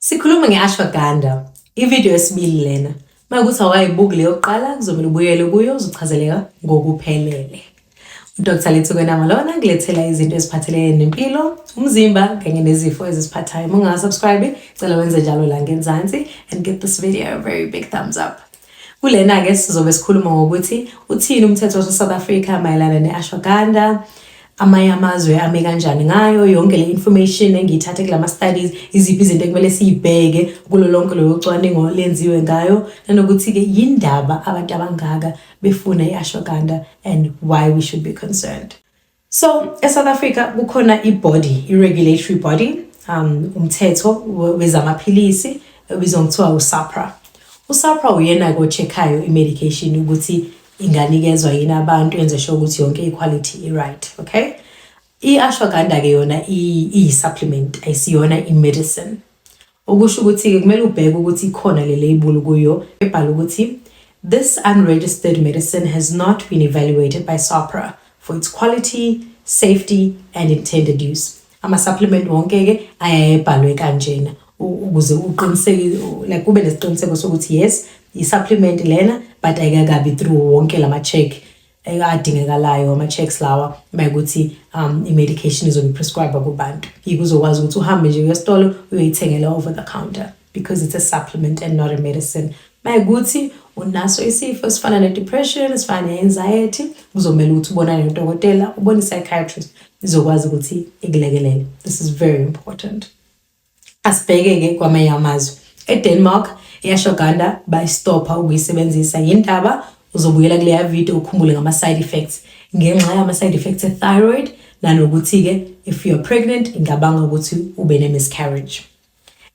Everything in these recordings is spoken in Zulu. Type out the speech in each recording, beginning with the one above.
Sikhuluma nge-ashwagandha, ivideo yesibili lena. Makuthi awukayibuki leyo yokuqala kuzomela ubuyele kuyo uzochazeleka ngokuphelele. uDr. Lethukwe Namalona ngilethela izinto eziphathelene nempilo, umzimba kanye nezifo ezisiphathayo. Uma ungasubscribe, cela wenze njalo la ngenzansi and give this video a very big thumbs up. Kulena ke sizobe sikhuluma ngokuthi uthini umthetho waseSouth Africa mayelana ne-ashwagandha, amanye amazwe ame kanjani ngayo, yonke le information engiyithathe kulama studies, iziphi izinto ekumele siyibheke kulo lonke lo cwaningo lenziwe ngayo, nanokuthi ke yindaba abantu abangaka befuna i-ashwagandha and why we should be concerned. So eSouth Africa kukhona i-body, i-regulatory body, umthetho wezamaphilisi obizwa ngokuthiwa uSAHPRA. uSAHPRA uyena ocheck-ayo i-medication ukuthi inganikezwa yini abantu, yenze sure ukuthi yonke i-quality i-right, okay? I-ashwagandha ke yona i-supplement, ayisiyona i-medicine. Okusho ukuthi ke kumele ubheke ukuthi ikhona le label kuyo ebhala ukuthi this unregistered medicine has not been evaluated by SAHPRA for its quality, safety and intended use. Ama-supplement wonke ke ayayebhalwe kanjena ukuze uqiniseke, like kube nesiqiniseko sokuthi yes, i-supplement lena but ayikakabi through wonke lama check adingekalayo, ama-checks lawa mayikuthi i-medication izobe prescribed kubantu. Uzokwazi ukuthi uhambe nje uyesitolo uyoyithengela over the counter because it's a supplement and not a medicine. Mayikuthi unaso isifo esifana ne-depression, esifana ne-anxiety, kuzomela ukuthi ubonane nodokotela, ubone i-psychiatrist, izokwazi ukuthi ikulekelele. This is very important. Asibheke-ke kwamanye amazwe. EDenmark i-ashwagandha bayistopha ukuyisebenzisa. Yindaba uzobuyela kuleya video ukhumbule ngama-side effects. Ngenxa yama-side effects e-thyroid nanokuthi-ke if you're pregnant ingabanga ukuthi ube ne-miscarriage.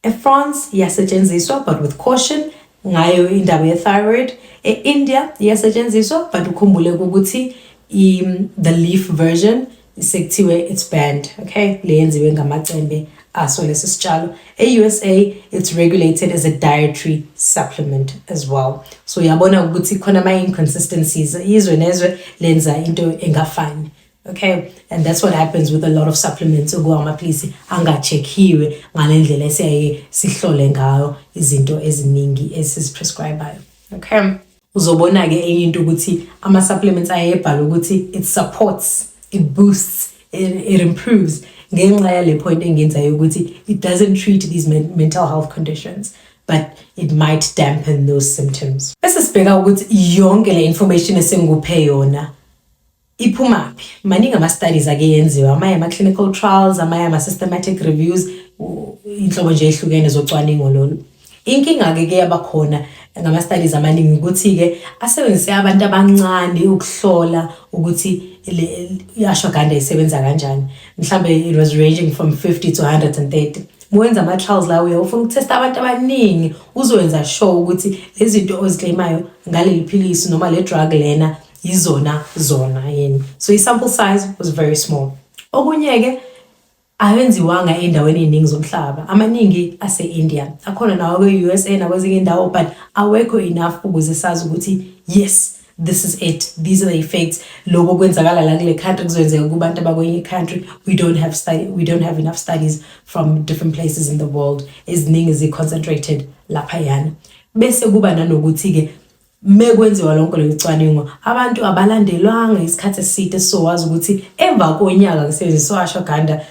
EFrance iyasetshenziswa but with caution ngayo indaba ye-thyroid. E-India iyasetshenziswa but ukhumbule ukuthi the leaf version sekuthiwe it's banned, okay? Le yenziwe ngamacembe aso lesi sitshalo. E-USA it's regulated as a dietary supplement as well. So uyabona ukuthi khona ama-inconsistencies, izwe nezwe lenza into engafani, okay? And that's what happens with a lot of supplements okuwamaphilisi angacheckiwe ngalendlela esiyaye sihlole ngayo izinto eziningi esizprescribayo, okay? Uzobona ke enye into ukuthi ama-supplements ayebhala ukuthi it supports, it boosts, it improves. Ngenxa yale point engenzayo ukuthi it doesn't treat these mental health conditions but it might dampen those symptoms. Bese sibheka ukuthi yonke le information esengikuphe yona iphumaphi. Maningi ama-studies ake yenziwa, amanye ama-clinical trials, amanye ama-systematic reviews, inhlobo nje ehlukene zocwaningo lolu. Inkinga ke yabakhona ngama-studies amaningi ukuthi-ke asebenzise abantu abancane ukuhlola ukuthi i-ashwagandha isebenza kanjani. Mhlambe it was ranging from 50 to 130. Mwenza ama-trials la ufuna ukutesta abantu abaningi uzowenza sure ukuthi lezi zinto oziclaimayo ngaleli philisi noma le drug lena izona yini. So i-sample size was very small. Okunye-ke ayenziwanga endaweni eziningi zomhlaba. Amaningi ase-India, akhona nawo kwe-USA nakwezinye indawo but awekho enough ukuze sazi ukuthi yes, this is it, these are the effects. Lokho kwenzakala la kule country kuzokwenzeka kubantu abakwenye country. We don't have enough studies from different places in the world. Eziningi zi-concentrated laphayana. Bese kuba nanokuthi-ke mekwenziwa lonke lecwaningo abantu abalandelwanga isikhathi eside sowazi ukuthi emva konyaka kusebenziswa ashwagandha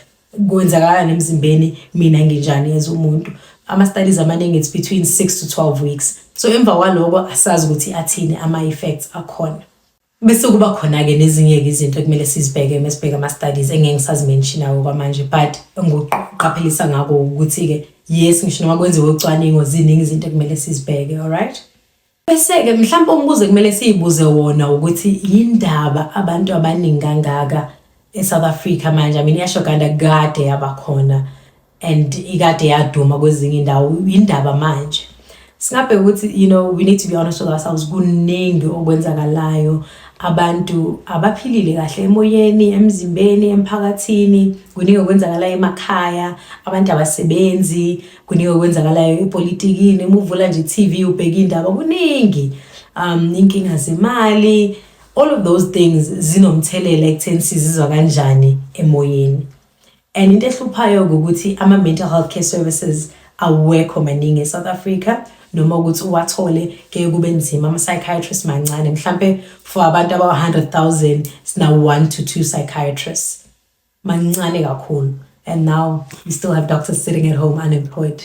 kwenzakala nemzimbeni mina nginjani as umuntu. Ama-studies amaningi it's between 6 to 12 weeks. So emva kwaloko asazi ukuthi athini ama-effects akhona. Bese kuba khona-ke nezinye-ke izinto ekumele sizibheke mesibheka ama-studies engeke ngisazimenshinayo kwamanje but engoqaphelisa ngako ukuthi-ke yes, ngisho noma kwenziwe ucwaningo ziningi izinto ekumele sizibheke, alright? Bese-ke mhlawumbe umbuzo ekumele siyibuze wona ukuthi yindaba abantu abaningi kangaka eSouth Africa manje. I mean i-ashwagandha kade yabakhona and ikade yaduma kwezinye indawo, indaba manje. Singabheka ukuthi we need to be honest with ourselves. Kuningi okwenzakalayo, abantu abaphilile kahle emoyeni, emzimbeni, emphakathini. Kuningi okwenzakalayo emakhaya, abantu abasebenzi, kuningi okwenzakalayo epolitikini. Umuvula nje TV ubheka indaba, kuningi inkinga zemali. All of those things zinomthelela ekutheni sizizwa kanjani emoyeni. And into ehluphayo ukuthi ama-mental health care services awekho maningi eSouth Africa, noma ukuthi uwathole ke kube nzima. Ama-psychiatrists mancane, mhlampe for abantu aba-100,000 sina 1 to 2 psychiatrists, mancane kakhulu. And now we still have doctors sitting at home unemployed.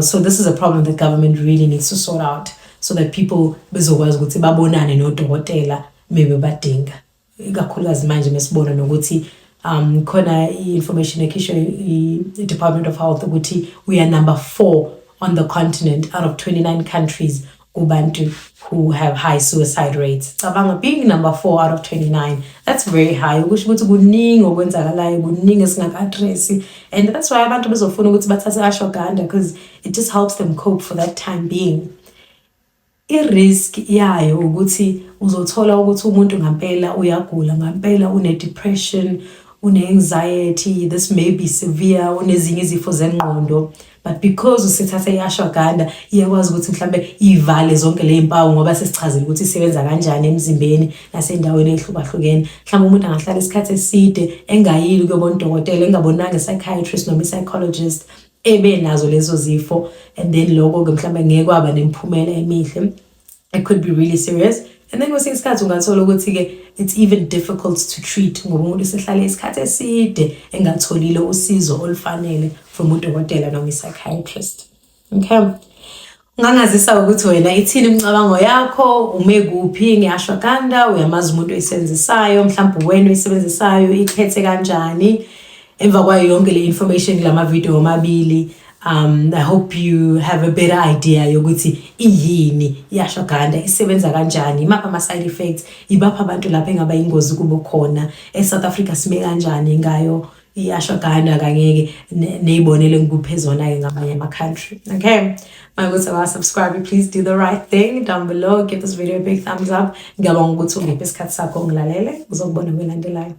So this is a problem the government really needs to sort out, so that people bezokwazi ukuthi babonane nodokotela maybe badinga, ikakhulukazi manje mesibona nokuthi khona i-information ekhishwe i-Department of Health ukuthi we are number 4 on the continent out of 29 countries kubantu who have high suicide rates. Cabanga, being number 4 out of 29, that's very high. Ukusho ukuthi kuningi okwenzakalayo, kuningi esingaka-address, and that's why abantu bezofuna ukuthi bathathe ashwagandha, because it just helps them cope for that time being. I-risk yayo ukuthi uzothola ukuthi umuntu ngampela uyagula, ngampela une-depression, une-anxiety, this may be severe, unezinye izifo zengqondo, but because usithatha i-ashwagandha iyakwazi ukuthi mhlambe ivale zonke le mpawu, ngoba sesichazile ukuthi isebenza kanjani emzimbeni nasendaweni ehlukahlukene. Mhlawumbe umuntu angahlala isikhathi eside engayili kuyobona udokotela, engabonanga i-psychiatrist noma i-psychologist ebenazo lezo zifo, and then lokho-ke mhlawumbe ngeke kwaba nemiphumela emihle. It could be really serious. And then kwesinye isikhathi ungathola ukuthi-ke it's even difficult to treat, ngoba umuntu sehlale isikhathi eside engatholile usizo olufanele from udokotela noma i-psychiatrist. Okay, ungangazisa ukuthi wena ithini imicabango yakho, ume kuphi nge-ashwagandha, uyamazi umuntu oyisebenzisayo, mhlawumbe wena oyisebenzisayo iphethe kanjani. Emva kwayo yonke le information kulama video amabili, I hope you have a better idea yokuthi iyini i-ashwagandha, isebenza kanjani, imaphi ama-side effects, ibaphi abantu lapha engaba ingozi kubo khona. eSouth Africa sime kanjani ngayo i-ashwagandha, kanye neyibonele ngikuphezona-ke ngamanye ama-country. Okay, makuthi awasubscribe, please do the right thing down below, give this video a big thumbs up. Ngiyabonga ukuthi ungiphe isikhathi sakho ungilalele, uzokubona kwelandelayo.